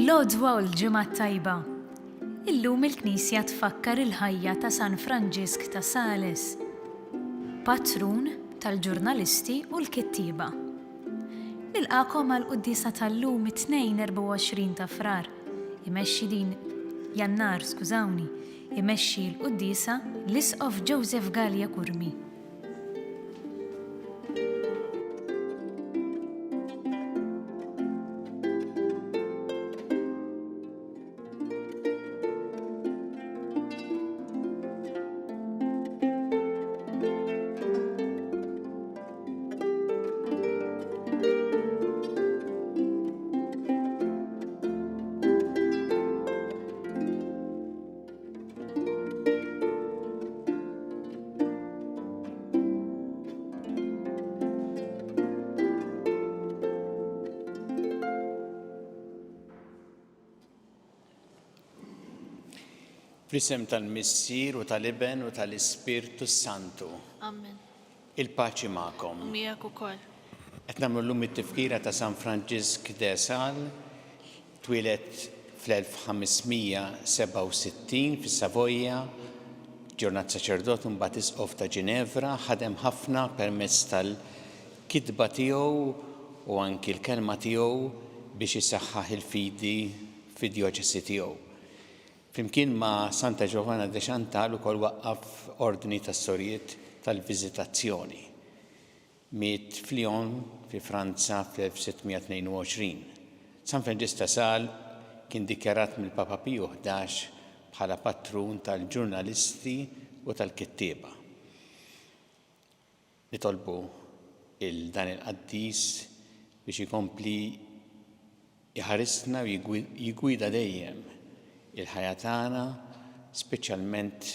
L-għodwa u l-ġimgħa tajba. Illum il-Knisja tfakkar il-ħajja ta' San Franġisk ta' Sales, patrun tal-ġurnalisti u l-kittiba. Nilqakom għall-qudiesa tal-lum it-24 ta' Frar, imexxi l-qudiesa l-Isqof Joseph Gallia Kurmi. Fl-isem tal-Missier u tal-Iben u tal-Ispirtu Santu. Amen. Il-paċi magħkom. Miegħek ukoll. Qed nagħmlu llum it-tifkira ta' San Franġisk de Sales, twieled fl-1567 fis-Savoja, ġurnat saċerdot mbagħad Isqof ta' Ġinevra, ħadem ħafna permezz tal-kitba tiegħu u anki l-kelma tiegħu biex isaħħaħ il-fidi fid-djoċesi tiegħu. Flimkien ma' Santa Giovanna de Chantal ukoll waqqaf ordni tas-sorijiet tal-viżitazzjoni. Miet f'Lyon fi Franza fl-1622. San Franġisk ta' Sales kien dikjarat mill-Papa Piju XI bħala patrun tal-ġurnalisti u tal-kittieba. Nitolbu dan il-qaddis biex ikompli jħarisna u jigwida dejjem il-ħajja tagħna, speċjalment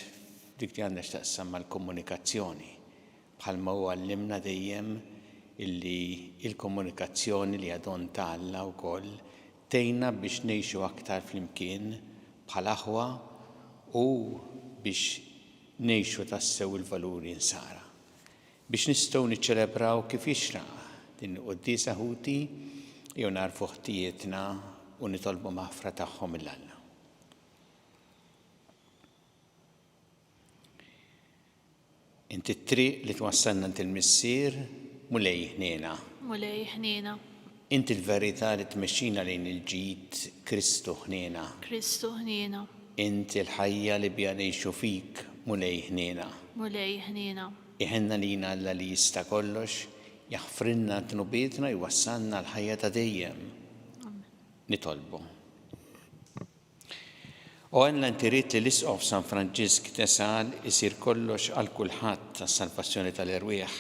dik li għandha x'taqsam mal-komunikazzjoni. Bħalma huwa għallimna dejjem illi il-komunikazzjoni li għadhom tagħna wkoll tgħinna biex ngħixu aktar flimkien bħal aħwa u biex ngħixu tassew il-valuri nsara. Biex nistgħu niċċelebraw kif jixraq din il-quddiesa ħuti jew narfu ħtijietna u nitolbu maħfra tagħhom mill-Alla. Inti t-triq li twassalna inti l-missier mulej ħniena. Mulej ħniena. Inti l-verità li tmexxina lejn il-ġid Kristu ħniena. Kristu ħniena. Inti l-ħajja li bija ngħixu fik mulej ħniena. Mulej ħniena. Iħenna lina Alla li jista' kollox, jaħfrinna tnubietna jwassalna l-ħajja ta' dejjem. Nitolbu. U għanna ntirit li l-Isqof San Franġisk de Sales isir kollox għal kulħadd għas-salvazzjoni tal-irwieħ.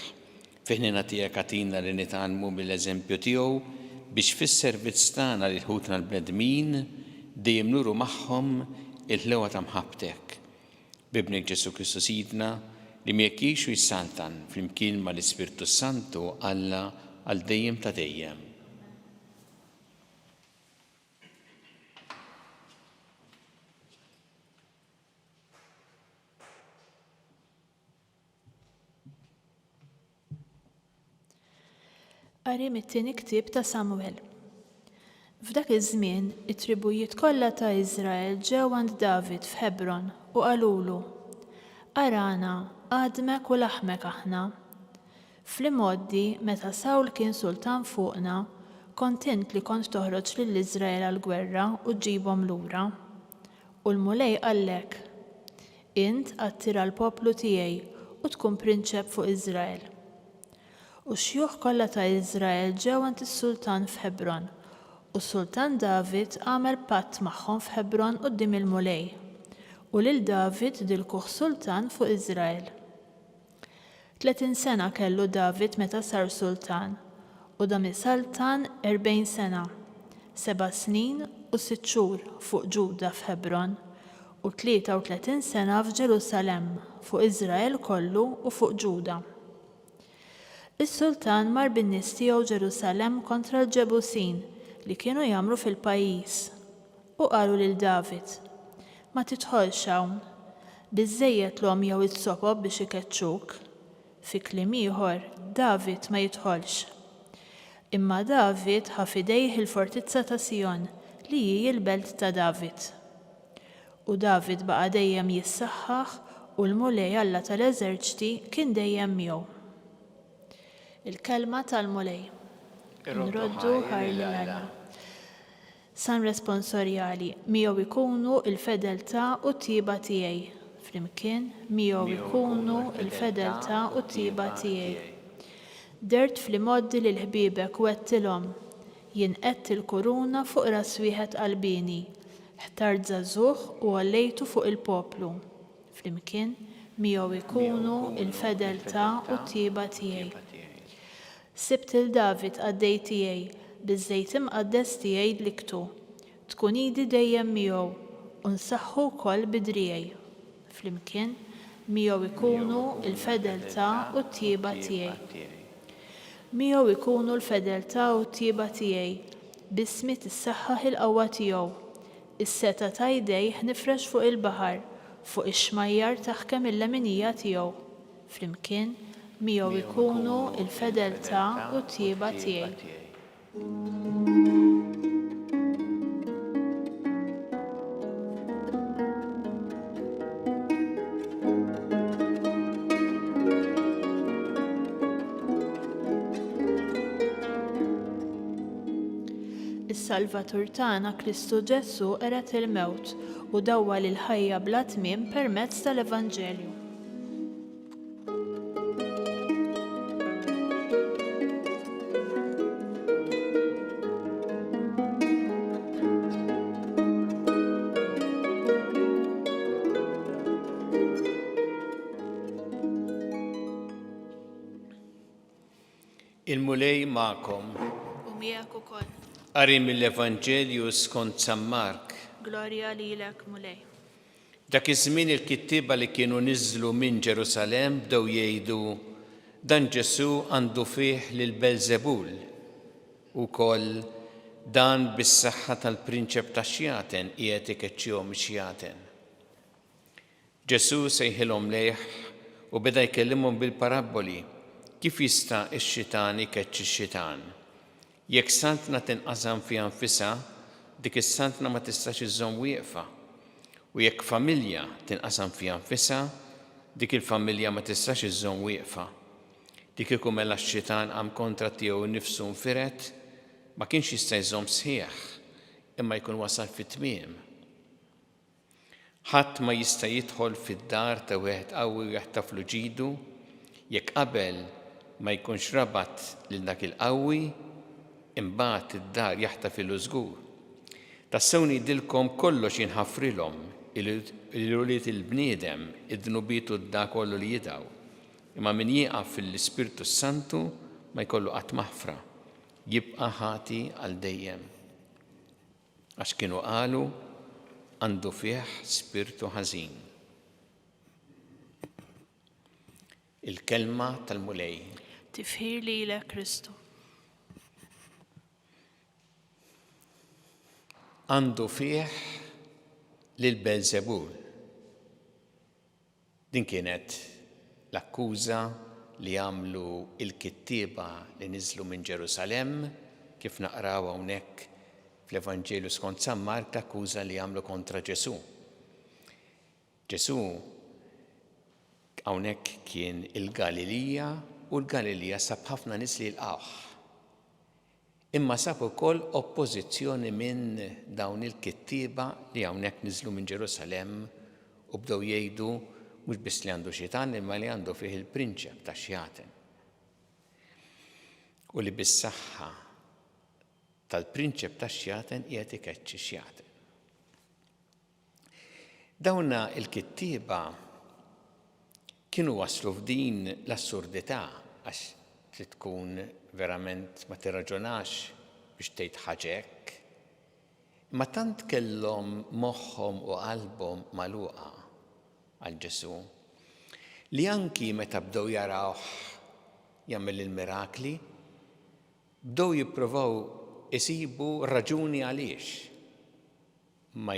Fiħnina tiegħek għatina li nitgħallmu mill-eżempju tiegħu biex fis-servizz tagħna lil ħutna l-bnedmin dejjem nuru magħhom il-ħlewa ta' mħabbtek. Bibnek Ġesu Kristu Sidna li miegħek jgħixu jissaltan flimkien mal-Ispirtu Santu Alla għal dejjem ta' dejjem. Qari mit-tieni ktieb ta' Samuel. F'dak iż-żmien it-tribujiet kollha ta' Iżrael ġew għand David f'Hebron u qalulu: Arana, għadmek u laħmek aħna. Fl-imoddi meta Sawl kien sultan fuqna, kontent li kont toħroġ lill-Iżrael għall-gwerra u ġġibhom lura. U l-mulej qallek: Int qattira l-poplu tiegħi u tkun prinċep fuq Iżrael. U x-xjuħ kollha ta' Iżrael ġew għand is-Sultan f'Hebron, u s-Sultan David għamel patt magħhom f'Hebron quddiem il-mulej, u lil David dilkuh sultan fuq Iżrael. 30 sena kellu David meta sar sultan, u dam is-sultan 40 sena, 7 snin u 6 xhur fuq Ġuda f'Hebron, u 33 sena f'Ġerusalemm fuq Iżrael kollu u fuq Ġuda. Is-sultan mar bin-nies tiegħu Ġerusalemm kontra l-Ġebusin li kienu jagħmlu fil-pajjiż u qalu lil David: Ma tidħolx hawn, biżżejjed l-om jew it-sokob biex ikeċċuk. Fi kliem ieħor, David ma jidħolx. Imma David ħa f'idejh il-fortizza ta' Sion li hi l-Belt ta' David. U David baqa' dejjem jissaħħaħ u l-mulej Alla tal-eżerċiti kien dejjem miegħu. Il-kelma tal-mulej. Nroddu ħajli Alla. San responsorjali miegħu jkunu l-fedeltà u t-tieba tiegħi. Flimkien miegħu jkunu l-fedeltà u t-tieba tiegħi. Dert fl-imoddi lil ħbiebek u għedtilhom, jien qedt il-kuruna fuq ras wieħed qalbini, ħtart żagħżugħ u għallejtu fuq il-poplu. Flimkien miegħu jkunu l-fedeltà u t-tieba tiegħi. Sibt il-David għaddej tiegħi, biż-żejt imqaddes tiegħi dliktu. Tkun idi dejjem miegħu u nsaħħu wkoll bidrijej. Flimkien miegħu jkunu l-fedeltà u t-tieba tiegħi. Miegħu jkunu l-fedeltà u t-tieba tiegħi, bismi tissaħħaħ il-qawwa tiegħu. Is-seta ta' jdejh nifresh fuq il-baħar, fuq ix-xmajjar taħkem il-leminija tiegħu. Flimkien miegħu jkunu l-fedeltà u t-tieba tiegħi. Is-Salvatur tagħna Kristu Ġesu ered il-mewt u dawwa lil ħajja bla tmiem permezz tal-Evanġelju. Il-mulej ma'kom. U miegħek ukoll. Qari mill-Evanġelju skont San Mark. Glorja lilek mulej. Dak iż-żmien il-kittieba li kienu niżlu minn Ġerusalemm bdew jgħidu dan Ġesu għandu fih lil Belżebul ukoll dan bis-saħħa tal-prinċep tax-xjaten qiegħed ikeċċihom ix-xjaten. Ġesu sejħilhom lejh u beda jkellimhom bil-paraboli kif jista' x-xitan ikeċċi x-xitan. Jekk santna tinqasam fiha nfisha, dik is-santna ma tistax iżżomm wieqfa. U jekk familja tinqasam fiha nfisha, dik il-familja ma tistax iżżomm wieqfa. Dik kieku mela x-xitan qam kontra tiegħu nnifsu nfiret, ma kienx jista' jżomm sħiħ, imma jkun wasal fit-tmiem. Ħadd ma jista' jidħol fid-dar ta' wieħed qawwi u jaħtaflu ġidu, jekk qabel ma jkunx rabat lil dak il-qawwi, imbagħad id-dar jaħtafilu żgur. Tassew ngħidilkom kollox jinħafrilhom il-uliet il-bniedem id-dnubiet u d-da kollu li jidgħu. Imma min jieqaf fil-Ispirtu Santu ma jkollu qatt maħfra, jibqa' ħati għal dejjem. Għax kienu qalu għandu fih spirtu ħażin. Il-kelma tal-mulej. Tifħir lilek Kristu. Għandu fih lil Belżebul. Din kienet l-akkuża li għamlu il-kittieba li niżlu minn Ġerusalemm, kif naqraw hawnhekk fl-Evanġelju skont San Mark, l-akkuża li għamlu kontra Ġesu. Ġesu hawnhekk kien il-Galilija u l-Galilija sab ħafna nies li jilqawh. Imma sab ukoll oppożizzjoni minn dawn il-kittieba li hawnhekk niżlu minn Ġerusalemm u bdew jgħidu mhux biss li għandu xitan imma li għandu fih il-prinċep tax-xjaten. U li bis-saħħa tal-prinċep tax-xjaten qiegħed ikeċċi x-xjaten. Dawna il-kittieba kienu waslu f'din l-assurdità għax trid tkun verament ma tirraġunax biex tgħid ħaġek. Ma tant kellhom moħħhom u qalbhom magħluqa għal Ġesu li anki meta bdew jarawh jagħmel il-mirakli, bdew jippruvaw isibu raġuni għaliex. Ma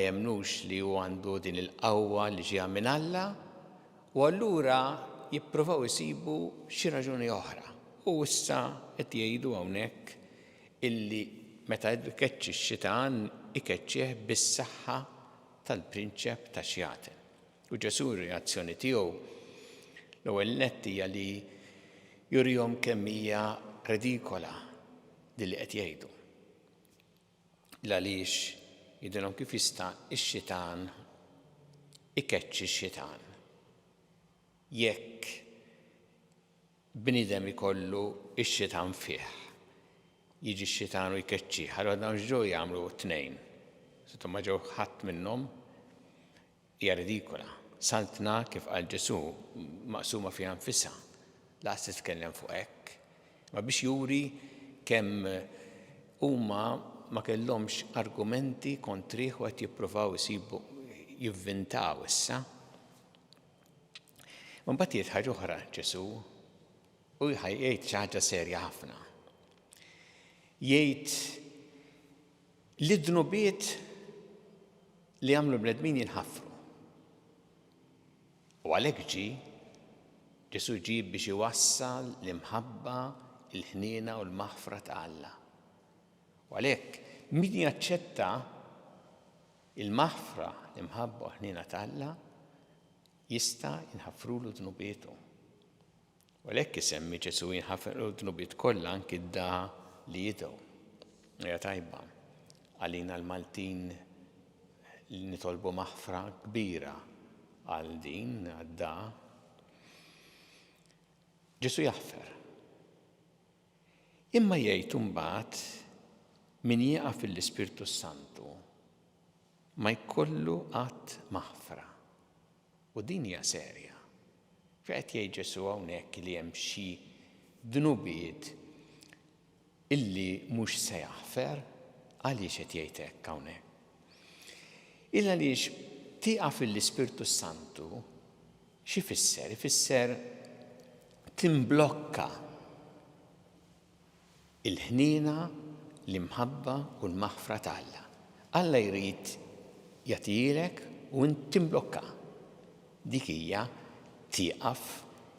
jemnux li hu għandu din il-qawwa li ġejja minn Alla u allura jippruvaw isibu xi raġuni oħra. U issa qed jgħidu hawnhekk illi meta ikeċċi x-xitan ikeċċih bis-saħħa tal-prinċep ta' Xjatin. U Ġesu r-reazzjoni tiegħu l-ewwel nett hija li jurihom kemm hija redikola din li qed jgħidu. Għaliex jidilhom kif jista' x-xitan ikeċċi x-xitan. Jekk bniedem ikollu x-xitan fih, jiġi x-xitan u jkeċċih, ħarra ġew jagħmlu tnejn. Sittu ma ġew ħadd minnhom hija ridikola. Saltna kif qal Ġesu maqsuma fiha nfisha. Laqas titkellem fuq hekk. Ma biex juri kemm huma ma kellhomx argumenti kontrih u qed jippruvaw isibu jivvintaw issa. Ma mbagħad jgħid ħaġa oħra Ġesu u jgħid xi ħaġa serja ħafna. Jgħid li d-dnubiet li għamlu bnedmin jinħaffru. U għalhekk Ġesu ġie biex iwassal l-imħabba, il-ħniena u l-maħfra ta' Alla. U għalhekk min jaċċetta il-maħfra, l-imħabba u l-ħniena ta' Alla jista' jinħaffrulu dnubietu. U għalhekk isemmi Ġesu jinħaffru d-dnubiet kollha anki d-da li jidgħu. Hija tajba għalina l-Maltin li nitolbu maħfra kbira għal din għadda. Ġesu jaħfer. Imma jgħid imbagħad min jieqa' fil-Ispirtu Santu ma jkollu qatt maħfra. U din hija serja. Qed jgħid Ġesu hawnhekk li hemm xi dnubiet illi mhux se jaħfer, għaliex qed jgħid hekk hawnhekk. Illa għaliex tieqa' fil-Ispirtu Santu x'ifisser? Ifisser timblokka il-ħniena, l-imħabba u l-maħfra ta' Alla. Alla jrid jagħtilek u int timblokka. Dik hija tieqaf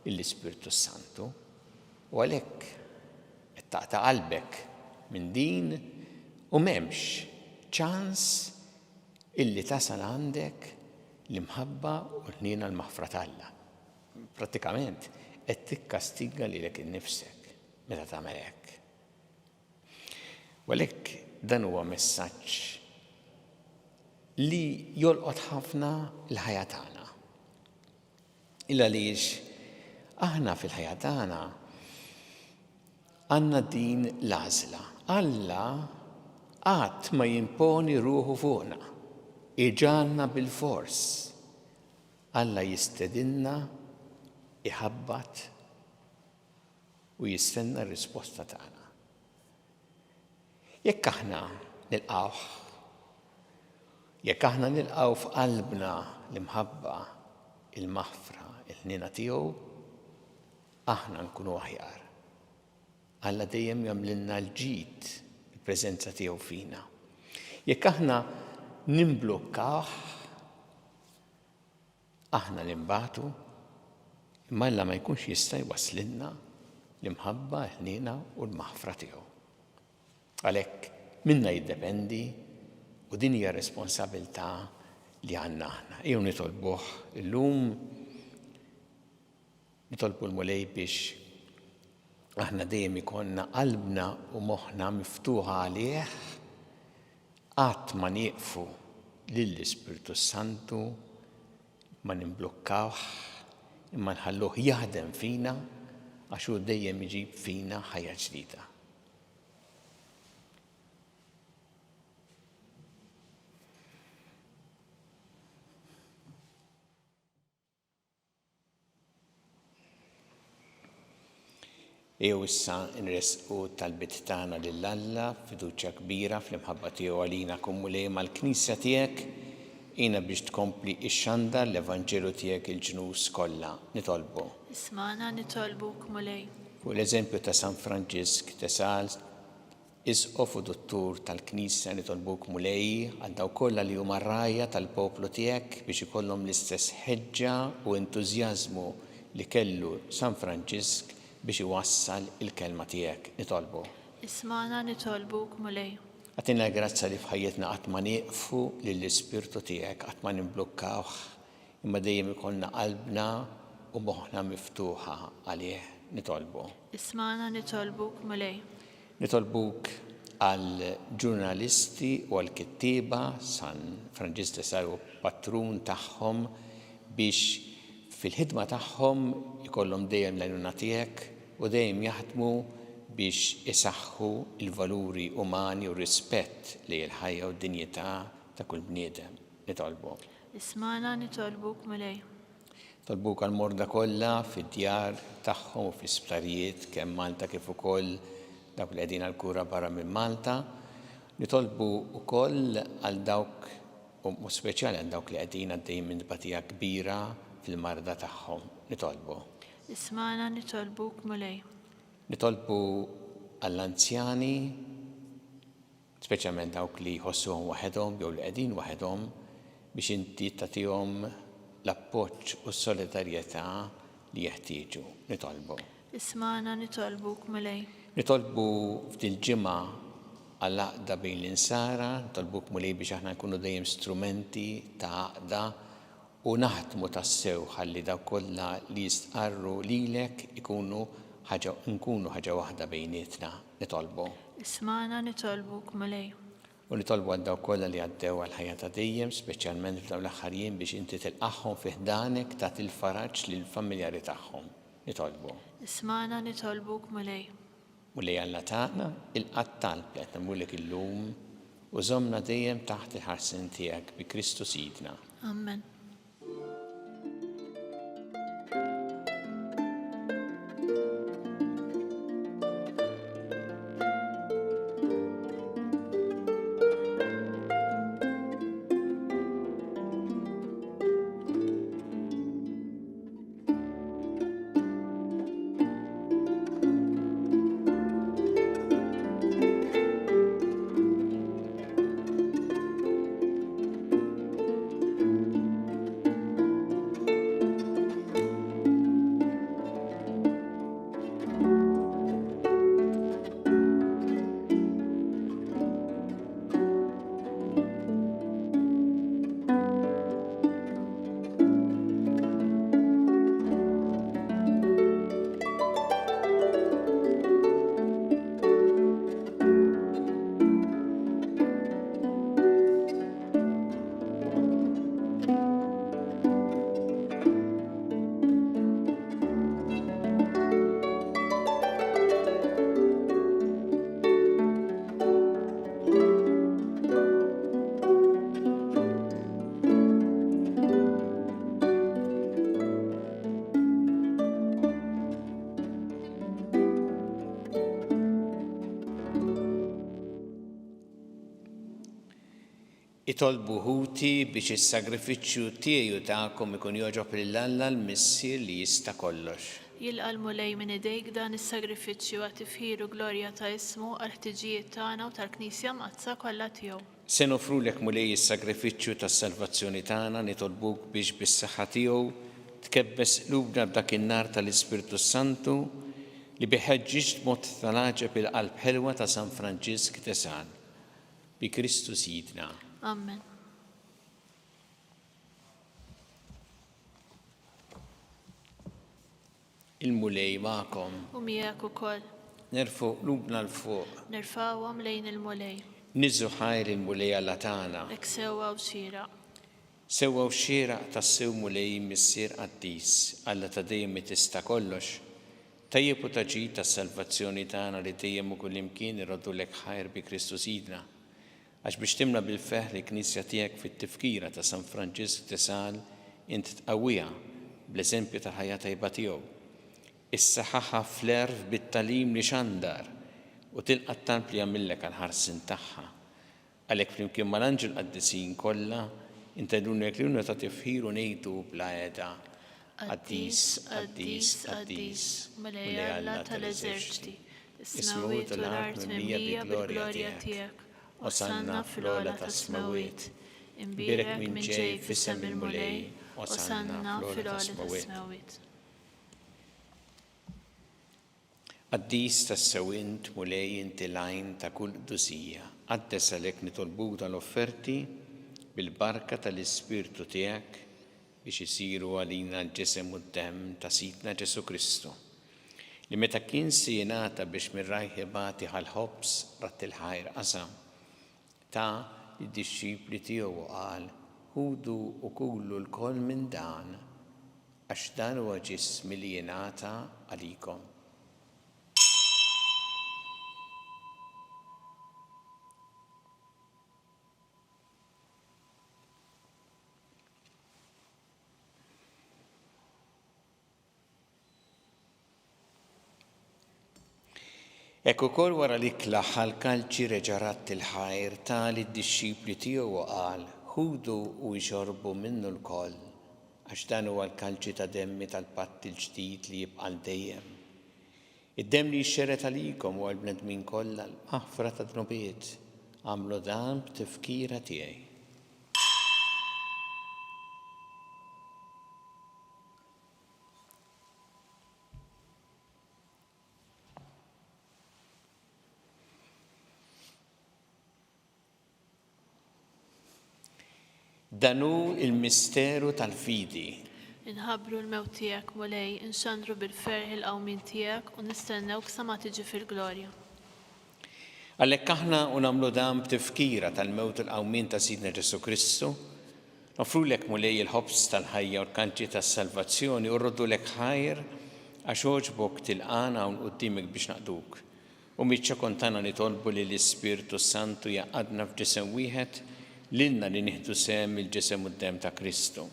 l-Ispirtu Santu u għalhekk ta' qalbek minn din u m'hemmx ċans illi tasal għandek l-imħabba u l-ħniena l-maħfra ta' Alla. Prattikament qed tikkastiga lilek innifsek meta tagħmel hekk. U għalhekk dan huwa messaġġ li jolqot ħafna l-ħajja tagħna. Illa għaliex aħna fil-ħajja tagħna għandna din l-għażla. Alla qatt ma jimponi ruħu fuqna, iġanna bil-fors. Alla jistedinna, iħabbat u jistenna r-risposta tagħna. Jekk aħna nilqawh, jekk aħna nilqaw f'qalbna l-imħabba, il-maħfra, il-ħniena tiegħu, aħna nkunu aħjar. Alla dejjem jagħmlilna l-ġid il-preżenza tiegħu fina. Jekk aħna nimblukkawh, aħna nimbagħtu, imma Alla ma jkunx jista' jwasslilna l-imħabba, l-ħniena u l-maħfra tiegħu. Għalhekk minna jiddependi u din hija responsabilità li għandna aħna. Ejjew nitolbuh illum, nitolbu l-Mulej biex aħna dejjem ikollna qalbna u moħħna miftuħa għalih, qatt ma nieqfu lill-Ispirtu Santu, ma nimblukkawh, imma nħalluh jaħdem fina għax hu dejjem iġib fina ħajja ġdida. Ejjew issa nresqu tal-bit tagħna lil Alla fiduċja kbira fl-imħabba tiegħu għalina Mulej mal-Knisja tiegħek jiena biex tkompli x-xandar l-Evanġelu tiegħek il-ġnus kollha. Nitolbu. Ismana nitolbuk Mulej. Fuq l-eżempju ta' San Franġisk ta' Sales, isqof u dottur tal-Knisja nitolbuk Mulej għal dawk kollha li huma rajja tal-poplu tiegħek biex ikollhom l-istess ħeġġa u entużjażmu li kellu San Franġisk biex iwassal il-kelma tiegħek. Nitolbu. Ismana nitolbuk Mulej. Għatina grazza li fħajjetna għatma nieqfu lill-Ispirtu tiegħek, għatma nimblukkawh, imma dejjem ikollna qalbna u moħħna miftuħa għalih nitolbu. Ismana nitolbuk mulej. Nitolbuk għal ġurnalisti u għal kittiba San Franġis de Sales patrun tagħhom biex fil-ħidma tagħhom ikollhom dejjem l-għajnuna tiegħek u dejjem jaħdmu biex isaħħu il-valuri umani u rispett li l-ħajja u d-dinjità ta' kull bniedem. Nitolbu. Ismana nitolbuk mulej. Tolbuk għal-morda kollha fid-djar tagħhom u fl-isptarijiet kemm Malta kif ukoll dawk li qegħdin għall-kura barra minn Malta. Nitolbu wkoll għal dawk u speċjali għal dawk li qegħdin għaddejjin minn batija kbira fil-marda tagħhom. Nitolbu. Ismana nitolbuk mulej. Nitolbu għall-anzjani, speċjalment dawk li jħossuhom waħedhom jew li qegħdin waħedhom biex inti tagħtihom l-appoġġ u s-solidarjetà li jeħtieġu. Nitolbu. Ismana nitolbuk mulej. Nitolbu f'dil ġimgħa għall-għaqda bejn l-insara, nitolbuk mulej biex aħna nkunu dejjem strumenti ta' għaqda u naħdmu tassew ħalli dawk kollha li jistqarru lilek nkunu ħaġa waħda bejnietna. Nitolbu. Ismana nitolbuk mulej. U nitolbu għal dawk kollha li għaddew għal ħajja ta' dejjem, speċjalment f'dawn l-aħħar jiem biex inti tilqaħħom fi ħdanek tagħti il-faraġġ lill-familjari tagħhom. Nitolbu. Ismana nitolbuk mulej. Mulej Alla tagħna il-qatt talb li qed nagħmlulek illum u żommna dejjem taħt il-ħarsien tiegħek bi Kristu Sidna. Amen. Itolbu ħuti biex is-sagrifiċċju tiegħu tagħkom ikun jogħġob lill-Alla l-Missier li jista' kollox. Jilqa' mulej minn idejk dan is-sagrifiċċju għat tifħiru glorja ta' ismu għal ħtiġijiet tagħna u tal-Knisja Mazza kollha tiegħu. Se nofrulek mulej is-sagrifiċċju tas-salvazzjoni tagħna nitolbuk biex bis-saħħa tiegħu tkebbes qlubna b'dak in-nar tal-Ispirtu Santu li biħeġġiġ b'mod tal-għaġeb il-qalb ħelwa ta' San Franġisk de Sales. Bi Kristu Sidna. Amen. Il-mulej magħkom. U miegħek ukoll. Nerfu qlubna l-fuq. Nerfawhom lejn il-mulej. Niżu ħajr il-mulej Alla tagħna. Hekk sewwa u xieraq. Sewwa u xieraq tas-sew mulej Missier Qaddis, Alla ta' dejjem tista' kollox. Tajjeb u taġid tas-salvazzjoni tagħna li dejjem u kullimkien irroddulek ħajr bi Kristu Sidna. Għax biex timla bil-feħ li knisja tiegħek fit-tifkira ta' San Franġisk de Sales int tqawwiha bl-eżempju ta' ħajja tajba tiegħu. Issaħħaħha fl-erf bit-talim li xandar u tilqa' t-talb li jagħmilek għall-ħarsien tagħha. Għalhekk flimkien mal-anġel qaddisin kollha intedulek li ta' tifħir u ngħidu bla qiegħda Qaddis, Qaddis, Qaddis, mulej Alla tal-eżerċiti, is-smawiet u l-art mimlija bil-glorja tiegħek. Osanna fl-ola ta' smawiet, imbirek minn ġej fissem il-mulej, osanna fl-ola ta' smawiet. Qaddis tas-sewint mulej inti lajn ta' kull qdusija. Qaddes għalhekk nitolbuk tal-offerti bil-barka tal-Ispirtu tiegħek biex isiru għalina l-ġisem u d-demm ta' Sidna Ġesu Kristu. Li meta kien jingħata biex mir-rajħibati ħal-ħobs rat il-ħajr qasam ta' id-disċipli tiegħu qal ħudu u kullu l-koll minn dan għax dan huwa ġismi li jingħata għalikom. Ekku kol wara li klaħħal kalċi reġarat il-ħajr tal id-disċipli tiegħu qal ħudu u jxorbu minnu l-koll għax dan huwa l-kalċi ta' demmi tal-patt il-ġdid li jibqa' dejjem. Id-demm li jxxeret għalikom u għall-bnedmin kollha l-maħfra ta' dnubiet għamlu dan b'tifkira tiegħi. Danu il-misteru tal-fidi. Inħabbru l-mewt tiegħek mulej, inxandru bil-ferħ il-qawmin tiegħek u nistennewk sa ma tiġi fil-glorja. Għalhekk aħna u nagħmlu dan b'tifkira tal-mewt il-qawmin ta' Sidna Ġesu Kristu, nofrulek mulej il-ħobs tal-ħajja u l-kanċi tas-salvazzjoni u rroddulek ħajr għax oġbok tilqana hawn quddiemek biex naqduk. U miċċa kontana nitolbu li l-Ispirtu Santu jaqadna f'ġisem wieħed lilna li nieħdu sem il-ġisem u d-demm ta' Kristu.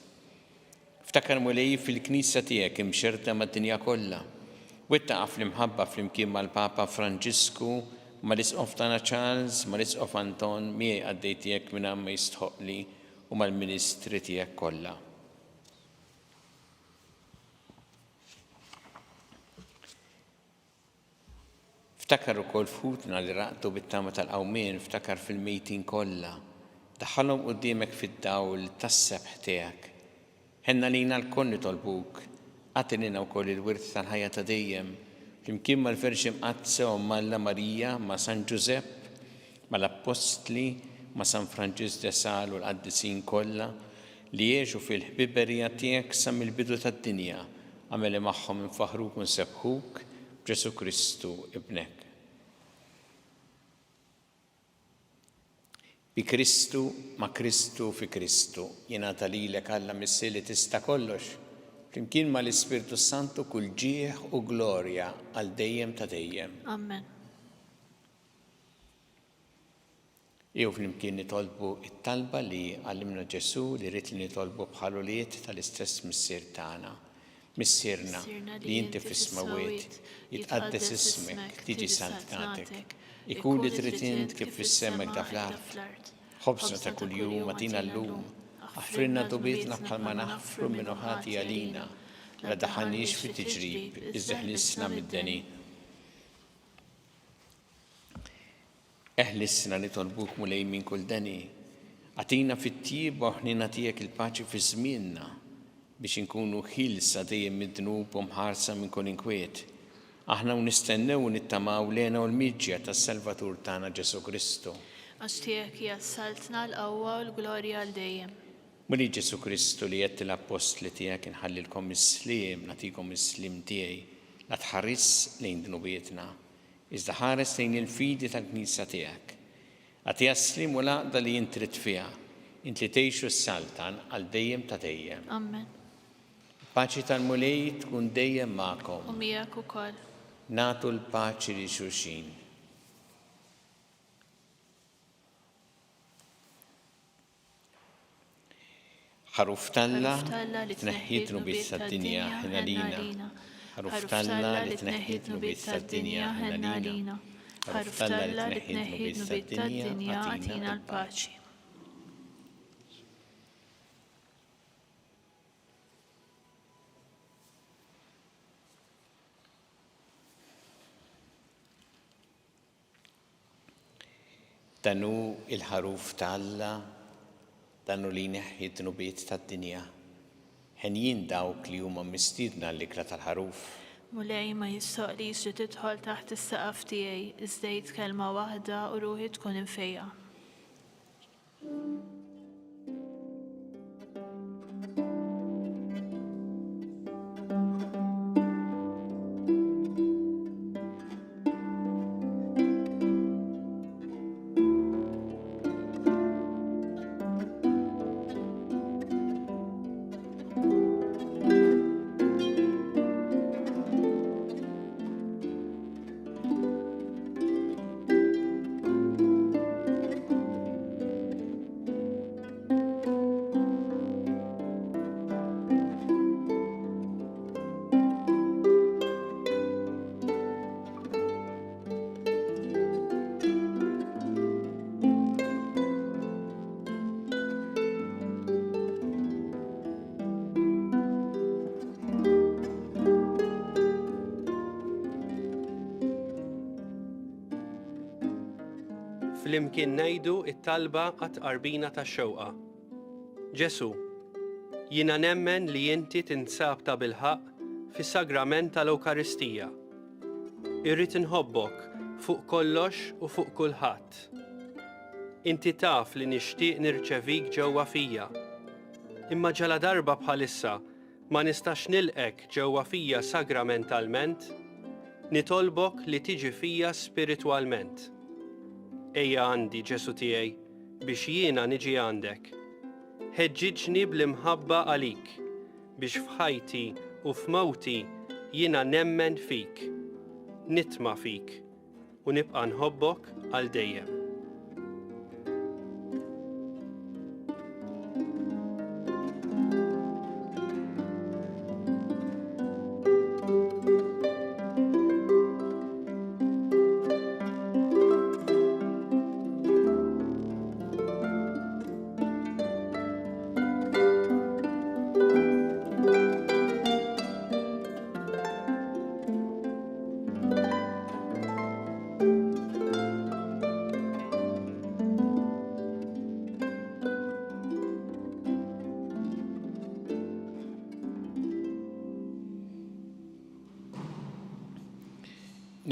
Ftakar mulej fil-Knisja tiegħek imxerta mad-dinja kollha. Wettaqa' fl-imħabba flimkien mal-Papa Franġisku, mal-Isqof tagħna Charles, mal-Isqof Anton, miegħi għaddej tiegħek minn hemm ma jistħoqli u mal-Ministri tiegħek kollha. Ftakar ukoll futna li raqtu bit-tama tal-qawmien, ftakar fil-mejtin kollha. Daħħalhom quddiemek fid-dawl tas-sebħ tiegħek. Ħenna lina l-koll nitolbuk, għatilina wkoll il-wirt tal-ħajja ta' dejjem, flimkien mal-Verġi Mqaddsa u Malla Marija, ma' San Ġusepp, mal-Apostli, ma' San Franġis de Sal u l-qaddisin kollha li jgħixu fil-ħbiberija tiegħek sa mill-bidu tad-dinja, għameli magħhom infaħruk u nsebħuk b'Ġesu Kristu ibnek. Bi Kristu, ma' Kristu fi Kristu, jingħata lilek Alla missi li tista' kollox, flimkien ma' l-Ispirtu Santu kull ġieħ u glorja għal dejjem ta' dejjem. Amen. Jew flimkien nitolbu it-talba li għallimna Ġesu li rrid li nitolbu bħaluliet tal-istess missier tagħna. Missierna li inti fis-smawiet, jitqaddes ismek, tiġi santnatek. Ikun li trid int kif fis-semmek ta' fl-art. Ħobsna ta' kuljum atina llum, aħfrinna dubietna bħalma naħfru minn ħati għalina, la daħħalniex fi tiġrib, iżda ħlisna mid-deni. Eħlisna nitolbuk mulej minn kull deni, għatina fit-tjieb u ħnina tiegħek il-paċi fi żmienna biex inkunu ħilsa dejjem mid-dnub u mħarsa minn kull inkwiet. Aħna nistennew nittamaw lena u l-miġġja tas-Salvatur tagħna Ġesu Kristu. Għax tiegħek jassaltna l-qawwa u l-glorja għal dejjem. Muli Ġesu Kristu li qed l-apostli tiegħek inħallilkom is-sliem, nagħtikom is-sliem tiegħi, la tħares lejn dnubietna, iżda ħares lejn il-fidi tal-Knisja tiegħek. Għatija s-sliem u l-għaqda li int trid fiha, int li tgħixu s-saltan għal dejjem ta' dejjem. Amen. Paċi tal-mulej tkun dejjem magħkom. U miegħek ukoll. Nagħtu l-paċi li xulxin. ħaruf talla li tneħħi dnubiet tad-dinja ħina lina. ħaruf talla li tneħħi dnubiet tad-dinja ħina lina. ħaruf talla li tneħħi dnubiet tad-dinja għatina l-paċi. Danu il-ħaruf talla, danu li neħħi dnubiet tad-dinja. Ħenjin dawk li huma mistiedna l-ikla tal-ħaruf. Mulej ma jistoqlix li tidħol taħt is-saqaf tiegħi, iżda kelma waħda u ruħi tkun infejja. Flimkien ngħidu it-talba għat-qarbina tax-xewqa. Ġesu, jiena nemmen li inti tinsab ta' bilħaq fis-sagrament tal-Ewkaristija. Irrid inħobbok fuq kollox u fuq kulħadd. Inti taf li nixtieq nirċevik ġewwa fija. Imma ġala darba bħalissa ma nistax nilqek ġewwa fija sagramentalment, nitolbok li tiġi fija spiritwalment. Ejja għandi Ġesu tiegħi biex jiena niġi għandek. Ħeġġiġni bl-imħabba għalik biex f'ħajti u f'mawti jiena nemmen fik, nitma' fik u nibqa' nħobbok għal dejjem.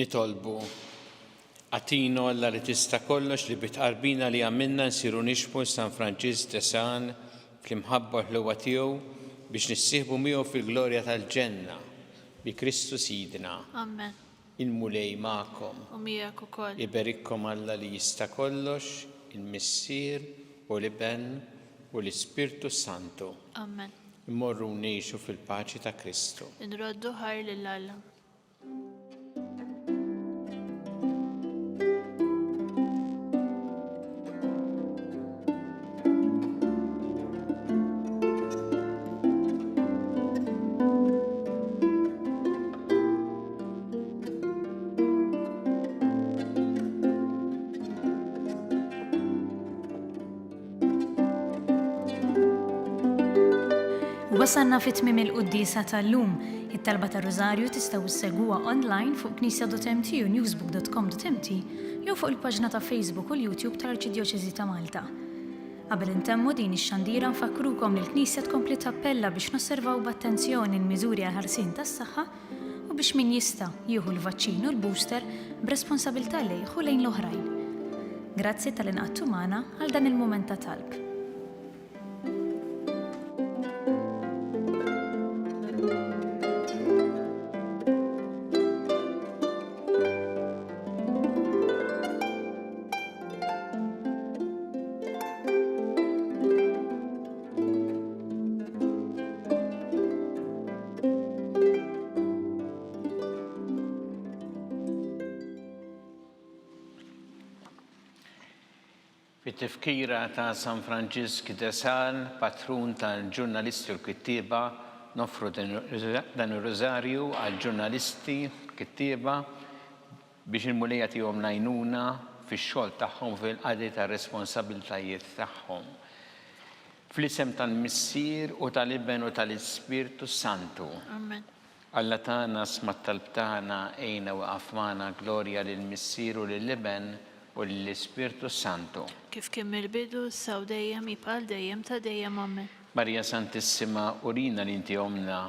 Nitolbu għatino Alla li tista' kollox li bitqarbina li għamilna nsiru nixbu San Franġisk de Sales fl-imħabba ħluwa tiegħu biex nissieħbu miegħu fil-glorja tal-ġenna bi Kristu Sidna. Amen. Il-mulej magħkom. U miegħek ukoll. Iberikkom Alla li jista' kollox, il-Missier u l-Iben u l-Ispirtu Santu. Amen. Immorru ngħixu fil-paċi ta' Kristu. Inroddu ħar lil Alla. Wasanna fit-tmiem il-quddisa tal-lum. It-talba tar-Rożarju tistgħu issegwuha online fuq knisja.mt u newsbook.com.mt jew fuq il-paġna ta' Facebook u l-YouTube tal-Arċidjoċeżi ta' Malta. Qabel intemmu din ix-xandira nfakrukom li l-Knisja tkompli tappella biex nosservaw b'attenzjoni l-miżuri għal ħarsien tas-saħħa u biex min jista' jieħu l-vaċċin u l-booster b'responsabilità lejh u lejn l-oħrajn. Grazzi tal-inqattu magħna għal dan il-mument ta' talb. Fit-tifkira ta' San Franġisk de Sales, patrun tal-ġurnalisti u l-kittieba, nofru dan ir-rożarju għal-ġurnalisti, kittieba biex il-mulejja tihom ngħinuna fix-xogħol tagħhom fil-qadi tar-responsabbiltajiet tagħhom. Fl-isem tal-Missier u tal-Iben u tal-Ispirtu Santu. Amen. Alla tagħna sma' talb tagħna ejna waqaf magħna glorja lill-Missier u lill-Iben u l-Ispirtu Santu. Kif kien mill-bidu saw dejjem jibqa' dejjem ta' dejjem. Amen. Marija Santissima, urina li inti omna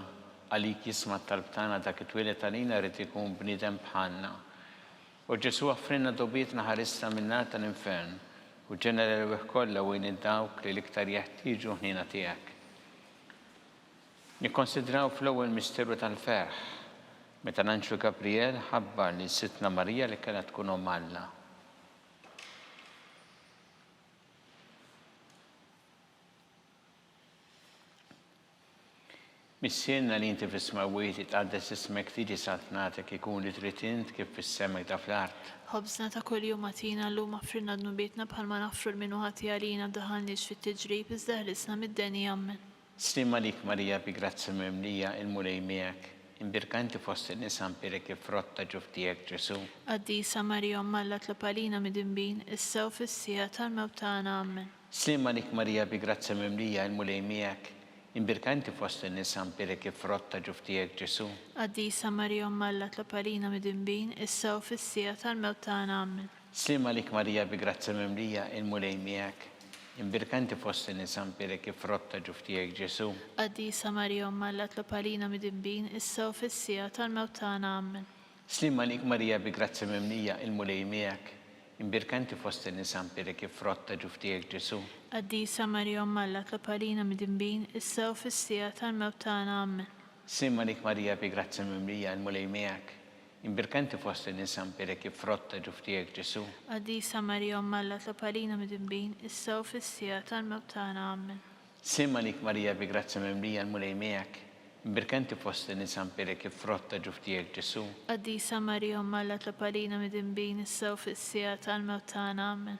għalik jisma' talbtana dak it-twieled għalina rid ikun bniedem bħalna. U Ġesu offrinna dobietna ħarissa min-nar tal-infern u ġenera l-weħ kollha wejn id-dawk li l-iktar jeħtieġu ħnina tiegħek. Nikkonsidraw fl-ewwel misteru tal-ferħ meta l-Anġlu Gabriel ħabbar li Sittna Marija li kellha tkun Omm Alla. Missienna li inti fis-smawiet itqaddes ismek tiġi satnatek ikun li trid int kif fis-semek ta' fl-art. Ħobżna ta' kuljum għatina llum affrinna dnubietna bħalma naffru l-minu ħati għalina daħalniex fit-tiġrib iżda ħlisna mid-deni ammen. Slima lik Marija bi grazzi mimlija il-mulej miegħek, imbirkanti fost in-nisa mpirek ifrotta ġuftijek Ġesu. Qaddisa Marija Omm Alla tlapalina mid-imbin, issa u fis-sija tal-mewt tagħna ammen. Slima lik Marija bi grazzi mimlija il-mulej miegħek, imbirkanti fost in-nisa mpirek ifrotta ġuftijek Ġesu. Qaddisa Marija Omm Alla tlapalina mid-imbin, issa u fis-sija tal-mewt tagħna ammen. Slima lik Marija bi grazzi mimlija il-mulej miegħek, imbirkanti fost in-nisa mpirek ifrotta ġuftijek Ġesu. Qaddisa Marija Omm Alla tlapalina mid-imbin, issa u fis-sija tal-mewt tagħna ammen. Slima lik Marija bi grazzi mimlija il-mulej miegħek, imbirkanti fost in-nisa mpirek ifrotta ġuftijek Ġesu. Qaddisa Marija Omm Alla tlapalina mid-imbin, issa u fis-sija tal-mewt tagħna ammen. Slima lik Marija bi grazzi mimlija il-mulej miegħek, imbirkanti fost in-nisa mpirek ifrotta ġuftijek Ġesu. Qaddisa Marija Omm Alla tlapalina mid-imbin, issa u fis-sija tal-mewt tagħna ammen. Slima lik Marija bi grazzi mimlija il-mulej miegħek, imbirkanti fost in-nisa mpirek ifrotta ġuftijek Ġesu. Qaddisa Marija Omm Alla tlapalina mid-imbin, issa u fis-sija tal-mewt tagħna ammen.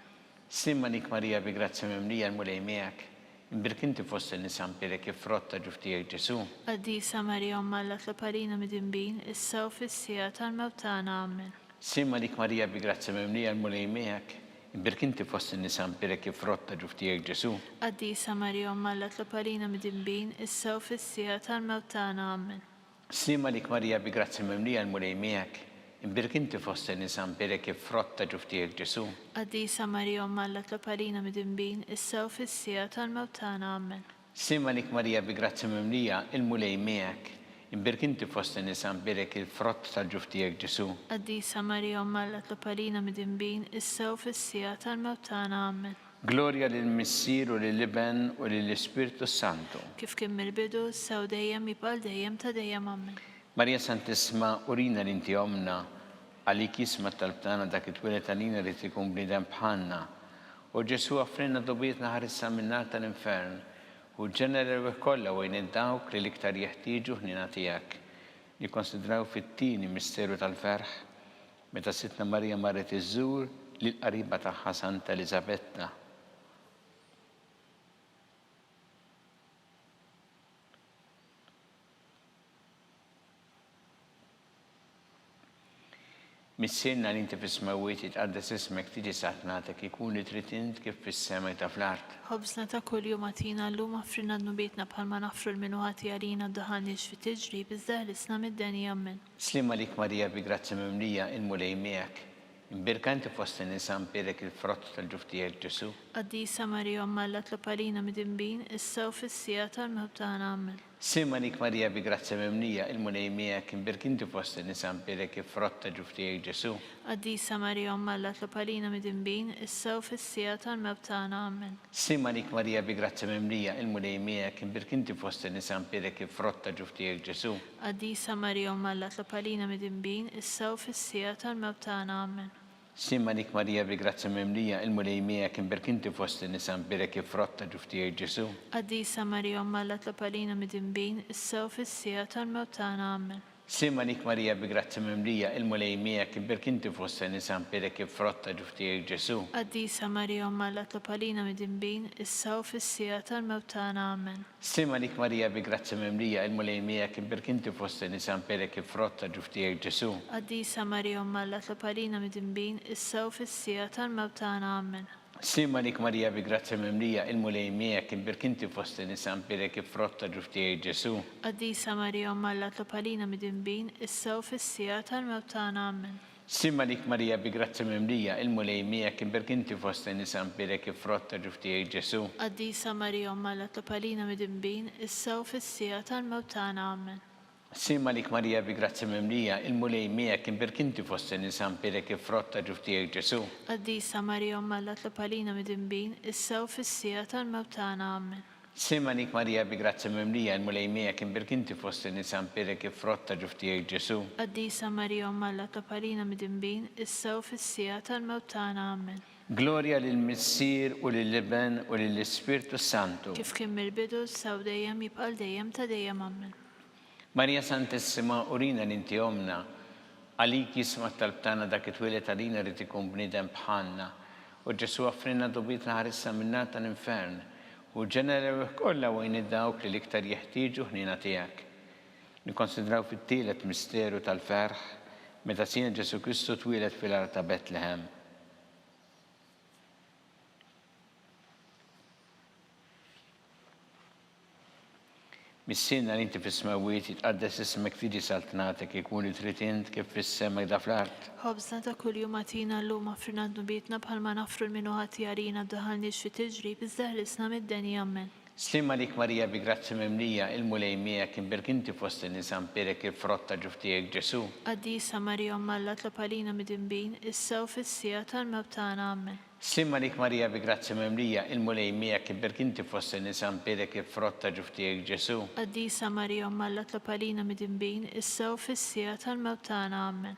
Slima lik Marija bi grazzi mimlija il-mulej miegħek, imbirkanti fost in-nisa mpirek ifrotta ġuftijek Ġesu. Qaddisa Marija Omm Alla tlapalina mid-imbin, issa u fis-sija tal-mewt tagħna ammen. Slima lik Marija bi grazzi mimlija il-mulej miegħek, imbirkanti fost in-nisa mpirek ifrotta ġuftijek Ġesu. Qaddisa Marija Omm Alla tlapalina mid-imbin, issa u fis-sija tal-mewt tagħna ammen. Slima lik Marija bi grazzi mimlija il-mulej miegħek, imbirkanti fost in-nisa mpirek ifrotta ġuftijek Ġesu. Qaddisa Marija Omm Alla tlapalina mid-imbin, issa u fis-sija tal-mewt tagħna ammen. Slima lik Marija bi grazzi mimlija il-mulej miegħek, imbirkanti fost in-nisa mpirek il-frott tal-ġuftijek Ġesu. Qaddisa Marija Omm Alla tlapalina mid-imbin, issa u fis-sija tal-mewt tagħna ammen. Glorja lill-Missier u lill-Iben u lill-Ispiritu Santu. Kif kien mill-bidu, issa u dejjem jibqal dejjem ta' dejjem ammen. Marija Santisma, urina l-inti omna, għalik jisma talbtana dak it-twieled għalina li tikun bniedem bħalna. U Ġesu offrinna dobietna ħarissa min-nar tal-infern u ġenera l-weħ kollha wejn id-dawk li l-iktar jeħtieġu ħnina tiegħek. Nikkonsidraw fit-tieni misteru tal-ferħ meta Sittna Marija marret iżżur lill-qariba tagħha Santa Elisabetta. Missienna li inti fis-smawiet itqaddes ismek tiġi satnatek ikun li trid int kif fis-semek ta' fl-art. Ħobżna ta' kuljum għatina llum affrinna dnubietna bħalma naffru l-minu ħati għalina daħalniex fit-tiġrib iżda ħlisna mid-deni ammen. Slima lik Marija bi grazzi mimlija il-mulej miegħek, imbirkanti fost in-nisa mpirek il-frott tal-ġuftijek Ġesu. Qaddisa Marija Omm Alla tlapalina mid-imbin, issa u fis-sija tal-mewt tagħna ammen. Slima lik Marija bi grazzi mimlija il-mulej miegħek, imbirkanti fost in-nisa mpirek il-frott tal-ġuftijek Ġesu. Qaddisa Marija Omm Alla tlapalina mid-imbin, issa u fis-sija tal-mewt tagħna ammen. Slima lik Marija bi grazzi mimlija il-mulej miegħek, imbirkanti fost in-nisa mpirek il-frott tal-ġuftijek Ġesu. Qaddisa Marija Omm Alla tlapalina mid-imbin, issa u fis-sija tal-mewt tagħna ammen. Slima lik Marija bi grazzi mimlija il-mulej miegħek, imbirkanti fost in-nisa mpirek il-frott tal-ġuftijek Ġesu. Qaddisa Marija Omm Alla tlapalina mid-imbin, issa u fis-sija tal-mewt tagħna ammen. Slima lik Marija bi grazzi mimlija il-mulej miegħek, imbirkanti fost in-nisa mpirek il-frott tal-ġuftijek Ġesu. Qaddisa Marija Omm Alla tlapalina mid-imbin, issa u fis-sija tal-mewt tagħna ammen. Slima lik Marija bi grazzi mimlija il-mulej miegħek, imbirkanti fost in-nisa mpirek il-frott tal-ġuftijek Ġesu. Qaddisa Marija Omm Alla tlapalina mid-imbin, issa u fis-sija tal-mewt tagħna ammen. Slima lik Marija bi grazzi mimlija il-mulej miegħek, imbirkanti fost in-nisa mpirek il-frott tal-ġuftijek Ġesu. Qaddisa Marija Omm Alla tlapalina mid-imbin, issa u fis-sija tal-mewt tagħna ammen. Slima lik Marija bi grazzi mimlija il-mulej miegħek, imbirkanti fost in-nisa mpirek il-frott tal-ġuftijek Ġesu. Qaddisa Marija Omm Alla tlapalina mid-imbin, issa u fis-sija tal-mewt tagħna ammen. Sima lik Marija bi grazzi mimlija, il-mulej miegħek imbirkinti fost in-nisa mpirek ifrotta ġuftijek Ġesu. Qaddisa Marija Omma Alla tlab-għalina midinbin, issa u fis-sija tal-mewt tagħna. Amen. Sima lik Marija bi grazzi mimlija, il-mulej miegħek imbirkinti fost in-nisa mpirek ifrotta ġuftijek Ġesu. Qaddisa Marija Omma Alla tlab-għalina midinbin, issa u fis-sija tal-mewt tagħna. Amen. Gloria lill-Missier u lill-Iben u lill-Ispirtu Santu. Kif kien mill-bidu issa u dejjem jibqa' dejjem ta' dejjem. Amen. Marija Santissima, urina l-inti omna, għalik jisma talbtana dak it-twilet għalina rrit ikun bnidem bħalna, u Ġesu għaffrinna dobitna ħarissa minna tal-infern, u ġenerew kolla għajn id-dawk li liktar jeħtieġu ħnina tijak. Nikonsidraw fit-tielet misteru tal-ferħ, meta sina Ġesu Kristu twilet fil-ar ta' Betlehem. Mis-sinna li inti fis-smawiet jitqaddes ismek tiġi saltnatek ikun li trid int kif fis-sema da fl-art. Ħobżna ta' kuljum għatina llum affrinna dnubietna bħalma nafru l-minuħat jarina daħalniex fi tiġrib iżda ħlisna mid-deni. Amen. Slima lik Marija bi grazzi mimlija, il-mulej miegħek imbirkinti fost in-nisa mpirek il-frotta ġuftijek Ġesu. Qaddisa Marija Omma Alla tlab-għalina midinbin, issa u fis-sija tal-mewt tagħna. Amen. Slima lik Marija bi grazzi mimlija, il-mulej miegħek imbirkinti fost in-nisa mpirek il-frotta ġuftijek Ġesu. Qaddisa Marija Omma Alla tlab-għalina midinbin, issa u fis-sija tal-mewt tagħna. Amen.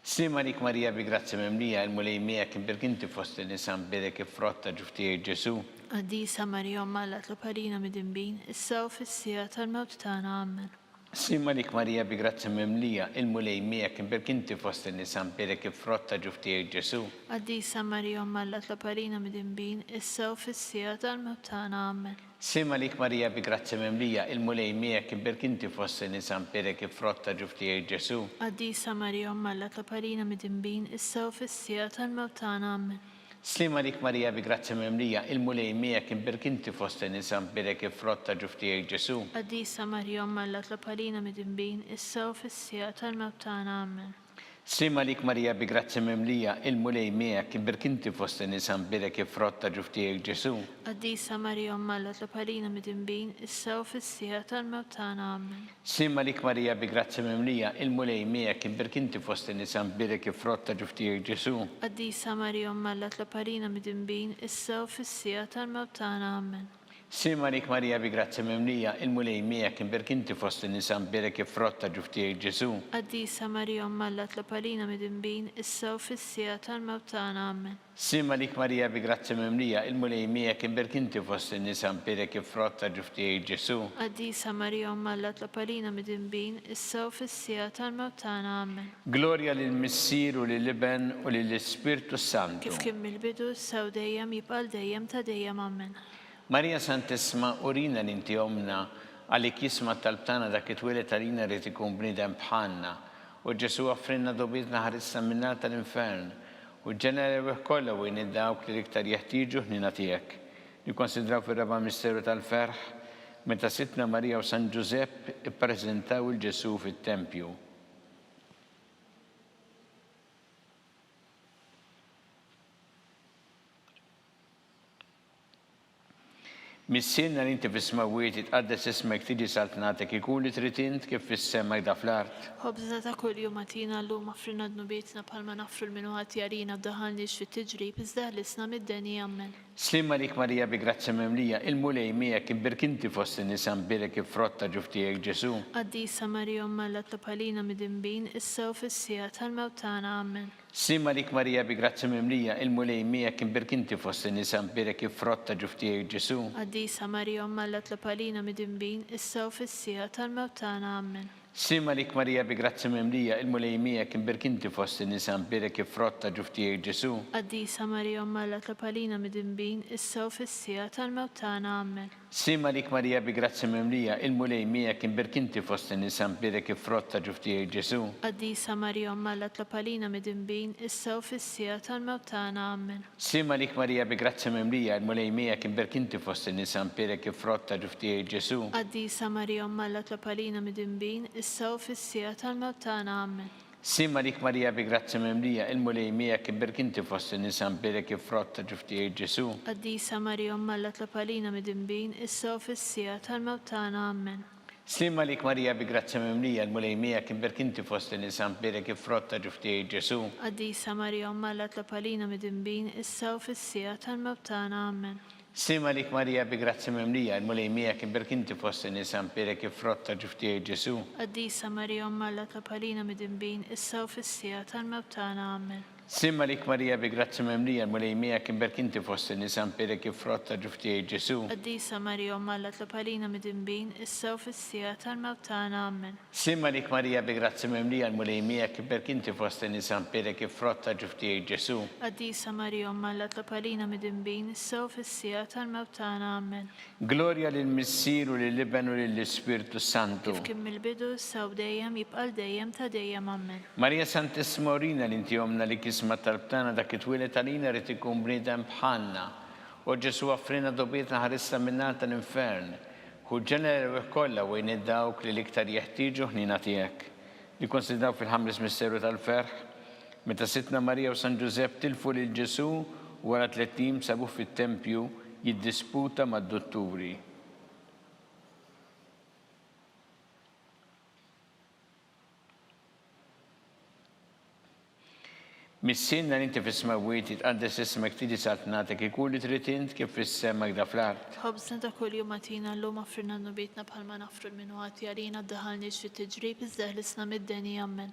Slima lik Marija bi grazzi mimlija, il-mulej miegħek imbirkinti fost in-nisa mpirek il-frotta ġuftijek Ġesu. Qaddisa Marija Omma Alla tlab-għalina midinbin, issa u fis-sija tal-mewt tagħna. Amen. Slima lik Marija bi grazzi mimlija, il-mulej miegħek imbirkinti fost in-nisa mpirek il-frotta ġuftijek Ġesu. Qaddisa Marija Omma Alla tlab-għalina midinbin, issa u fis-sija tal-mewt tagħna. Amen. Slima lik Marija bi grazzi mimlija, il-mulej miegħek imbirkinti fost in-nisa mpirek il-frotta ġuftijek Ġesu. Qaddisa Marija Omma Alla tlab-għalina midinbin, issa u fis-sija tal-mewt tagħna. Amen. Slima lik Marija bi grazzi mimlija, il-mulej miegħek imbirkinti fost in-nisa mpirek il-frotta ġuftijek Ġesu. Qaddisa Marija Omma Alla tlab-għalina midinbin, issa u fis-sija tal-mewt tagħna. Amen. Slima lik Marija bi grazzi mimlija, il-mulej miegħek imbirkinti fost in-nisa mpirek il-frotta ġuftijek Ġesu. Qaddisa Marija Omma Alla tlab-għalina midinbin, issa u fis-sija tal-mewt tagħna. Amen. Slima lik Marija bi grazzi mimlija, il-mulej miegħek imbirkinti fost in-nisa mpirek il-frotta ġuftijek Ġesu. Qaddisa Marija Omma Alla tlab-għalina midinbin, issa u fis-sija tal-mewt tagħna. Amen. Slima lik Marija bi grazzi mimlija, il-mulej miegħek imbirkinti fost in-nisa mpirek il-frotta ġuftijek Ġesu. Qaddisa Marija Omma Alla tlab-għalina midinbin, issa u fis-sija tal-mewt tagħna. Amen. Slima lik Marija bi grazzi mimlija, il-mulej miegħek imbirkinti fost in-nisa mpirek il-frotta ġuftijek Ġesu. Qaddisa Marija Omma Alla tlab-għalina midinbin, issa u fis-sija tal-mewt tagħna. Amen. Gloria lill-Missier u lill-Iben u lill-Ispirtu Santu. Kif kien mill-bidu issa u dejjem jibqa' dejjem ta' dejjem. Amen. Marija Santissima, urina l-inti omna, għalik jisma talbtana dak it-twilet għalina rrit ikun bnidem bħalna, u Ġesu għaffrinna dobitna ħarissa minna tal-infern, u ġenerew kolla u id-dawk li liktar jeħtieġu ħnina tijek. Nikonsidraw fil-raba misteru tal-ferħ, meta sitna Marija u San Giuseppe ippreżentaw il-Ġesu fit-tempju. Mis-sinna li inti fis-smawiet jitqaddes ismek tiġi saltnatek ikun li trid int kif fis-sema da fl-art. Ħobżna ta' kuljum għatina llum affrinna dnubietna bħalma nafru l-minuħat jarina daħalniex fi tiġrib iżda ħlisna mid-deni. Amen. Slima lik Marija bi grazzi mimlija, il-mulej miegħek imbirkinti fost in-nisa mpirek il-frotta ġuftijek Ġesu. Qaddisa Marija Omma Alla tlab-għalina midinbin, issa u fis-sija tal-mewt tagħna. Amen. Slima lik Marija bi grazzi mimlija, il-mulej miegħek imbirkinti fost in-nisa mpirek il-frotta ġuftijek Ġesu. Qaddisa Marija Omma Alla tlab-għalina midinbin, issa u fis-sija tal-mewt tagħna. Amen. Slima lik Marija bi grazzi mimlija, il-mulej miegħek imbirkinti fost in-nisa mpirek il-frotta ġuftijek Ġesu. Qaddisa Marija Omma Alla tlab-għalina midinbin, issa u fis-sija tal-mewt tagħna. Amen. Slima lik Marija bi grazzi mimlija, il-mulej miegħek imbirkinti fost in-nisa mpirek il-frotta ġuftijek Ġesu. Qaddisa Marija Omma Alla tlab-għalina midinbin, issa u fis-sija tal-mewt tagħna. Amen. Slima lik Marija bi grazzi mimlija, il-mulej miegħek imbirkinti fost in-nisa mpirek il-frotta ġuftijek Ġesu. Qaddisa Marija Omma Alla tlab-għalina midinbin, issa u fis-sija tal-mewt tagħna. Amen. Slima lik Marija bi grazzi mimlija, il-mulej miegħek imbirkinti fost in-nisa mpirek il-frotta ġuftijek Ġesu. Qaddisa Marija Omma Alla tlab-għalina midinbin, issa u fis-sija tal-mewt tagħna. Amen. Slima lik Marija bi grazzi mimlija l-mulejmija kien berkinti fost in-nisa mpierek kif frotta ġuftijaj Ġesu. Qaddisa Marija Umma alla tlapalina midinbin issa u fis-sija tal-mewt tagħna. Amen. Slima lik Marija bi grazzi mimlija l-mulejmija kien berkinti fost in-nisa mpierek kif frotta ġuftijaj Ġesu. Qaddisa Marija Umma alla tlapalina midinbin issa u fis-sija tal-mewt tagħna. Amen. Slima lik Marija bi grazzi mimlija l-mulejmija kien berkinti fost in-nisa mpierek kif frotta ġuftijaj Ġesu. Qaddisa Marija Umma alla tlapalina midinbin issa u fis-sija tal-mewt tagħna. Amen. Slima lik Marija bi grazzi mimlija l-mulejmija kien berkinti fost in-nisa mpierek kif frotta ġuftijaj Ġesu. Qaddisa Marija Umma alla tlapalina midinbin issa u fis-sija tal-mewt tagħna. Amen. Gloria lill-Missier u lill-Iben u lill-Ispiritu Santu. Kif kien mill-bidu issa u dejjem jibqa' dejjem ta' dejjem. Amen. Marija Santissima Urina li inti jomna li kisma talbtana dak it-twilet għalina rrid ikun bniedem bħalna. U Ġesu għaffrina dobietna ħarissa minna tal-infern. U ġenera kollha wejn id-dawk li l-iktar jeħtieġu ħnina tiegħek. Li konsidraw fil-ħamles misteru tal-ferħ, meta Sitna Marija u San Ġusepp tilfu lil Ġesu wara 3 sabuh fit-tempju jiddisputa mad-dotturi. Missinna li inti fis-smawiet jitqaddes ismek tiġi saltnatek ikun li trid int kif fis-semak da fl-art. Ħobżna ta' kuljum għatina llum offrina nubitna bħalma nafru l-minwati għalina ddaħalniex fit-tiġrib iżda ħlisna mid-deni. Amen.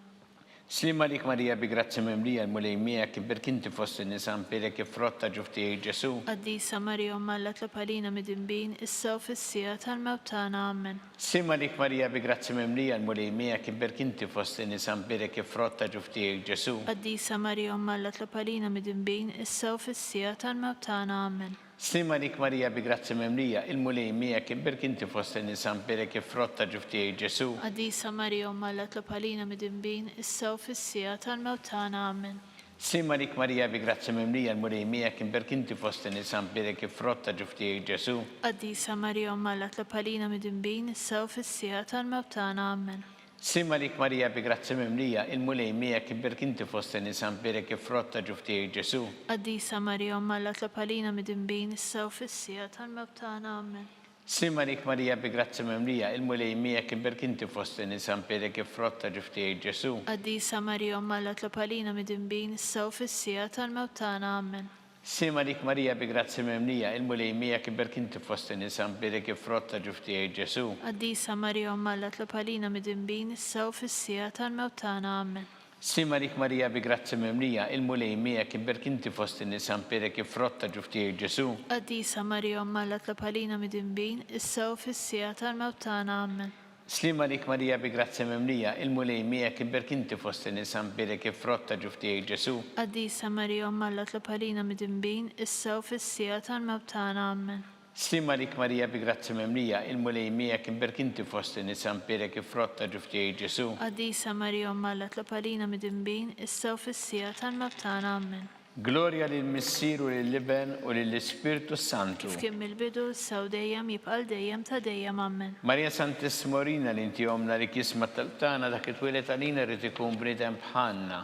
Slima lik Marija bi grazzi mimlija l-mulejmija kif berkinti fost in-nisa mpierek kif frotta ġuftijaj Ġesu. Qaddisa Marija Umma alla tlapalina midinbin issa u fis-sija tal-mewt tagħna. Amen. Slima lik Marija bi grazzi mimlija l-mulejmija kif berkinti fost in-nisa mpierek kif frotta ġuftijaj Ġesu. Qaddisa Marija Umma alla tlapalina midinbin issa u fis-sija tal-mewt tagħna. Amen. Slima lik Marija bi grazzi mimlija il-mulejmija kif berkinti fost in-nisa mpierek kif frotta ġuftijaj Ġesu. Qaddisa Marija Umma alla tlapalina midinbin issa u fis-sija tal-mewt tagħna. Amen. Slima lik Marija bi grazzi mimlija l-mulejmija kif berkinti fost in-nisa mpierek kif frotta ġuftijaj Ġesu. Qaddisa Marija Umma alla tlapalina midinbin issa u fis-sija tal-mewt tagħna. Amen. Slima lik Marija bi grazzi mimlija il-mulejmija kif berkinti fost in-nisa mpierek kif frotta ġuftijaj Ġesu. Qaddisa Marija Umma alla tlapalina midinbin issa u fis-sija tal-mewt tagħna. Amen. Slima lik Marija bi grazzi mimlija il-mulejmija kif berkinti fost in-nisa mpierek kif frotta ġuftijaj Ġesu. Qaddisa Marija Umma alla tlapalina midinbin issa u fis-sija tal-mewt tagħna. Amen. Slima lik Marija bi grazzi mimlija il-mulejmija kif berkinti fost in-nisa mpierek kif frotta ġuftijaj Ġesu. Qaddisa Marija Umma alla tlapalina midinbin issa u fis-sija tal-mewt tagħna. Amen. Slima lik Marija bi grazzi mimlija il-mulejmija kif berkinti fost in-nisa mpierek kif frotta ġuftijaj Ġesu. Qaddisa Marija Umma alla tlapalina midinbin issa u fis-sija tal-mewt tagħna. Amen. Slima lik Marija bi grazzi mimlija il-mulejmija kif berkinti fost in-nisa mpierek kif frotta ġuftijaj Ġesu. Qaddisa Marija Umma alla tlapalina midinbin issa u fis-sija tal-mewt tagħna. Amen. Slima lik Marija bi grazzi mimlija il-mulejmija kif berkinti fost in-nisa mpierek kif frotta ġuftijaj Ġesu. Qaddisa Marija Umma alla tlapalina midinbin issa u fis-sija tal-mewt tagħna. Amen. Gloria lill-Missier u lill-Iben u lill-Ispiritu Santu. Kif kien mill-bidu issa u dejjem jibqa' dejjem ta' dejjem. Amen. Marija Santissima Urina li inti jomna li kisma talbtana dak it-twilet għalina rrid ikun bniedem bħalna.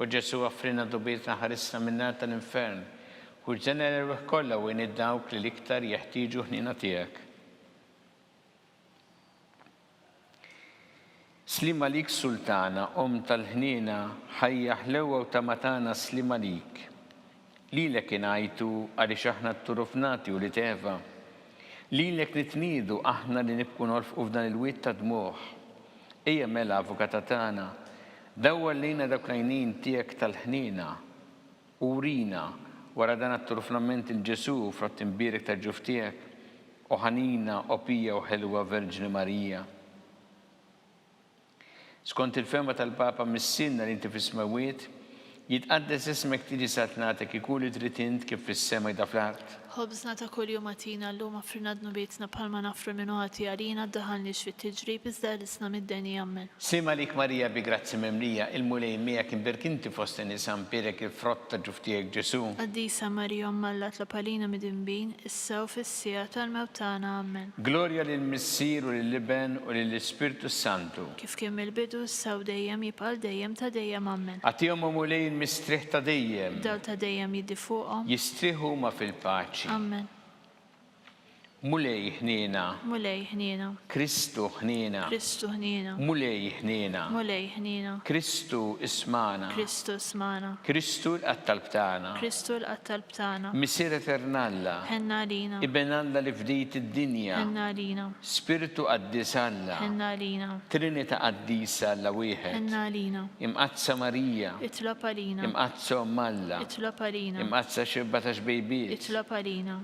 U Ġesu għaffrina dobietna ħarissa minna tal-infern. U ġenera kollha wejn id-dawk li l-iktar jeħtieġu ħnina tiegħek. Slima lik Sultana, tal-ħnina, ħajja ħlewa u tamatana slima lik. Lilek ingħajtu għaliex aħna t-turufnati u li teva. Lilek nitniedu aħna li nibku norfqu f'dan il-wiet ta' dmuħ. Ejja mela avukata tagħna, dawwar lejna dak l-għajnien tiegħek tal-ħnina. Urina wara dan at-turufnament il-Ġesu frott imbierek ta' ġuftijek u ħanina opija u ħelwa Verġni Marija. Skont il-fema tal-Papa mis-sinna li inti fis-smawiet, jitqaddes ismek tiġi saltnatek ikun li trid int kif fis-sema da fl-art. Ħobżna ta' kuljum għatina llum offrina dnubietna bħalma nafru minwati għalina ddaħalniex fit-tiġrib iżda ħlisna mid-deni. Amen. Slima lik Marija bi grazzi mimlija il-mulejmija kien berkinti fost in-nisa mpierek kif frotta ġuftijek Ġesu. Qaddisa Marija Umma alla tlapalina midinbin issa u fis-sija tal-mewt tagħna. Amen. Gloria lill-Missier u lill-Iben u lill-Ispiritu Santu. Kif kien mill-bidu issa u dejjem jibqa' dejjem ta' dejjem. Amen. Għatihom mulej il-mistrieħ ta' dejjem. Dawl ta' dejjem jiddi fuqhom. Jistrieħu ma fil-paċi. Amen. mulej ħnina, mulej ħnina, Kristu ħnina, Kristu ħnina, mulej ħnina, mulej ħnina, Kristu ismana, Kristu smana, Kristu l-qattal btana, Kristu l-qattal btana, Misier eternalla, ħenna lina, Ibenalla li fdijt id-dinja, ħenna lina, Spiritu qaddisalla, ħenna lina, Trinita qaddisa alla wieħed, ħenna lina, imqazza Marija, itlob għalina, imqazza Ommalla, itlob għalina, imqazza xibba ta' xbejbiet, itlob għalina,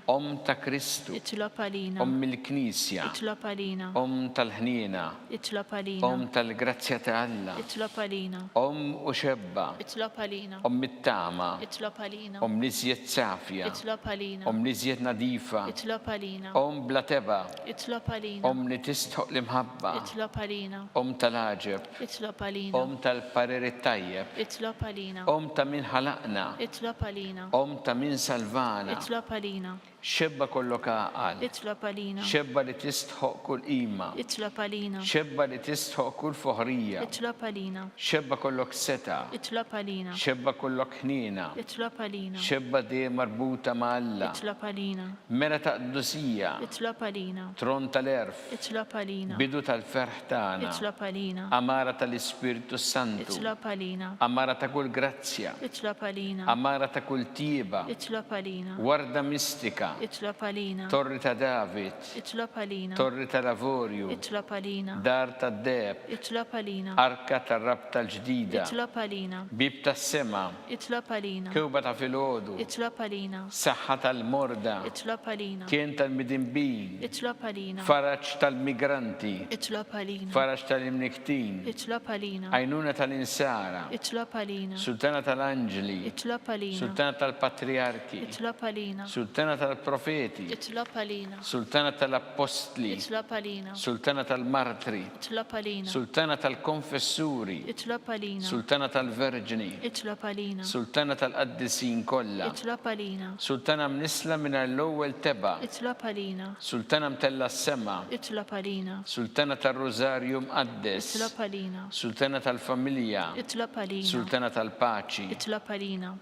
ta' Kristu, itlob għalina, il-Knisja, itlob għalina, tal-ħnina, itlob għalina, tal-grazzja ta' Alla, itlob għalina, u xebba, itlob għalina, it-tama, itlob għalina, liżjed safja, itlob għalina, liżjed nadifa, itlob għalina, bla teba, itlob għalina, li tistħoq l-imħabba, itlob għalina, tal-ħaġeb, itlob għalina, tal-parir it-tajjeb, itlob għalina, ta' min ħalaqna, itlob għalina, ta' min salvana, itlob għalina, xebba kollok għaqal, itlob għalina, xebba li tistħoq kull qima, itlob għalina, xebba li tistħoq kull foħrija, itlob għalina, xebba kollok seta, itlob għalina, xebba kollok ħnina, itlob għalina, xebba di marbuta ma' Alla, itlob għalina, mera ta' qdusija, itlob għalina, tron tal-erf, itlob għalina, bidu tal-ferħ tagħna, itlob għalina, amara tal-Ispiritu Santu, itlob għalina, amara ta' kull grazzja, itlob għalina, amara ta' kull tieba, itlob għalina, warda mistika, itlob għalina, torri ta' David, itlob għalina, torri ta' Lavorju, itlob għalina, dar ta' Deb, itlob għalina, arka ta' rab tal-ġdida, itlob għalina, bib ta' sema, itlob għalina, kewba ta' filgħodu, itlob għalina, saħħa tal-morda, itlob għalina, kien tal-midinbin, itlob għalina, faraġġ tal-migranti, itlob għalina, faraġġ tal-imniktin, itlob għalina, għajnuna tal-insara, itlob għalina, sultana tal-anġeli, itlob għalina, sultana tal-patriarki, itlob għalina, sultana tal-profeti, itlob għalina, sultana tal-apostli, itlob għalina, sultana tal-martri, itlob għalina, sultana tal-konfessuri, itlob għalina, sultana tal-verġni, itlob għalina, sultana tal-qaddisin kollha, itlob għalina, sultana mnisla minn l-ewwel teba, itlob għalina, sultana mtella s-sema, itlob għalina, sultana tal-Rożarju mqaddes, itlob għalina, sultana tal-familja, itlob għalina, sultana tal-paċi, itlob għalina,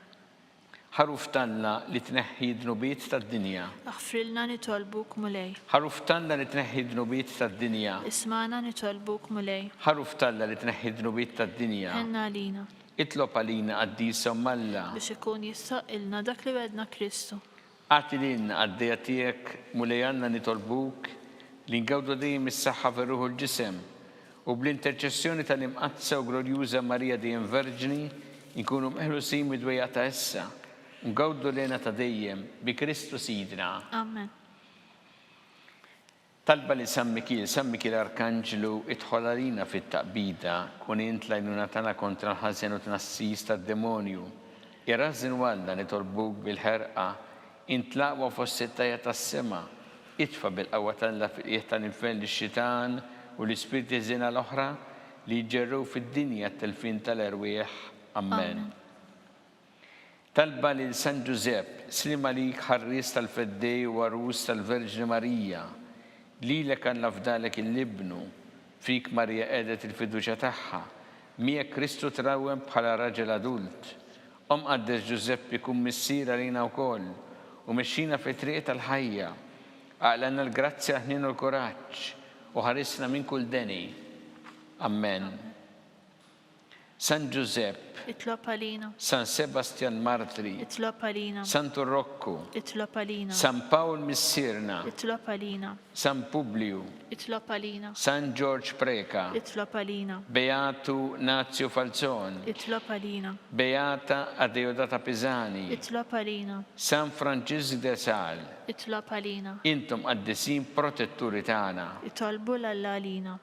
ħaruf tanna li tneħħi dnubiet tad-dinja, aħfrilna nitolbuk mulej, ħaruf tanna li tneħħi dnubiet tad-dinja, ismana nitolbuk mulej, ħaruf talla li tneħħi dnubiet tad-dinja, ħenna għalina, itlob għalina qaddisa Malla, biex ikun jistaqilna dak li wedna Kristu. għati lilna għaddejja tiegħek mulejjanna nitolbuk li ngawdu dejjem is-saħħa fir-ruħu l-ġisem u bl-interċessjoni tal-imqazza u glorjuża Marija dejjem Verġni nkunu meħlusin mid-dwejja ta' issa. Ngawdu lena ta' dejjem bi Kristu Sidna. Amen. Talba li San Mikil Arkanġlu idħol għalina fit-taqbida kun int lajnuna tagħna kontra l-ħażen u tnassis tad-demonju. Irrażin walda nitolbuk bil-ħerqa int laqwa fost settajja tas-sema. Itfa bil-qawwa talla fil-qiegħ tal-infel ix-xitan u l-ispirti żiena l-oħra li jġerru fid-dinja t-telfin tal-erwieħ. Amen. Talba li San Giuseppe, slima li ħarris tal-feddej u għarus tal-Verġni Marija, li l-kan lafdalek il-libnu, fik Marija edet il-fiduċa taħħa, mija Kristu trawem bħala raġel adult. Għaddes Giuseppe kum missira lina u koll, u meċċina fi triq tal-ħajja, għaqlanna l-grazzja ħninu l-koraċ, u ħarisna minn kull deni. Amen. San Giuseppe, itlob għalina, San Sebastian Martri, itlob għalina, Santo Rocco, itlob għalina, San Paul Missirna, itlob għalina, San Publiu, itlob għalina, San George Preka, itlob għalina, Beatu Nazio Falzon, itlob għalina, Beata Adeodata Pisani, itlob għalina, San Francisco de Sal, itlob għalina, intom għaddesin protetturi tagħna. itolbu l-Alla għalina.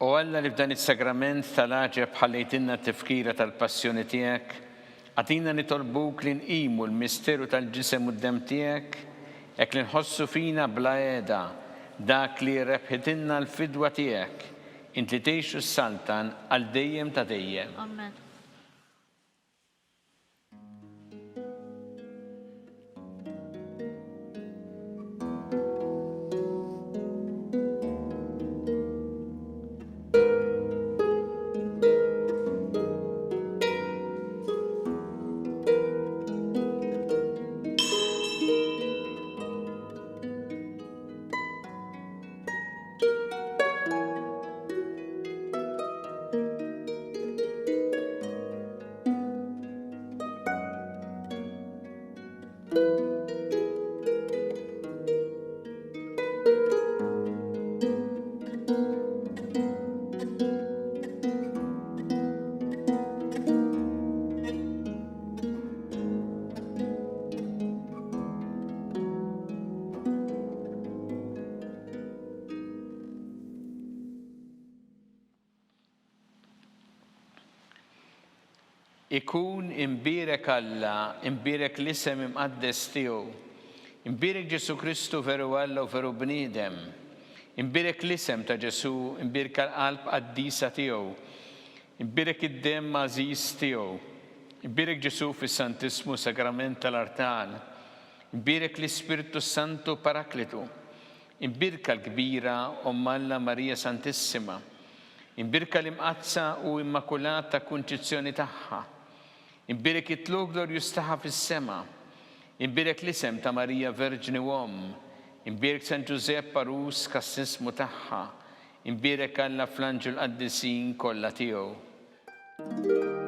U Alla li f'dan is-sagrament tal-għaġeb ħallejtinna t-tifkira tal-passjoni tiegħek, Għatina nitolbuk li nqimu l-misteru tal-ġisem u d-dem tiegħek, hekk li nħossu fina bla għeda dak li rebħitilna l-fidwa tiegħek, inti tgħixu s-saltan għal dejjem ta' dejjem. Amen. Ikun imbirek Alla, imbirek l-isem imqaddes tiegħu, imbirek Ġesu Kristu veru Alla u veru bniedem, imbirek l-isem ta' Ġesu, imbirek l-qalb qaddisa tiegħu, imbirek id-dem mażiż tiegħu, imbirek Ġesu fis-Santismu Sagrament tal-Artan, imbirek l-Ispirtu Santu Paraklitu, imbirka l-kbira Alla Marija Santissima, imbirka l-imqazza u immakulata kunċizzjoni tagħha, imbirek it-tluk glorjus tagħha fis-sema, imbirek l-isem ta' Marija Verġni Uomm, imbirek San Giuseppe Parus kassismu tagħha, imbirek Alla fl-anġel qaddisin kollha tiegħu.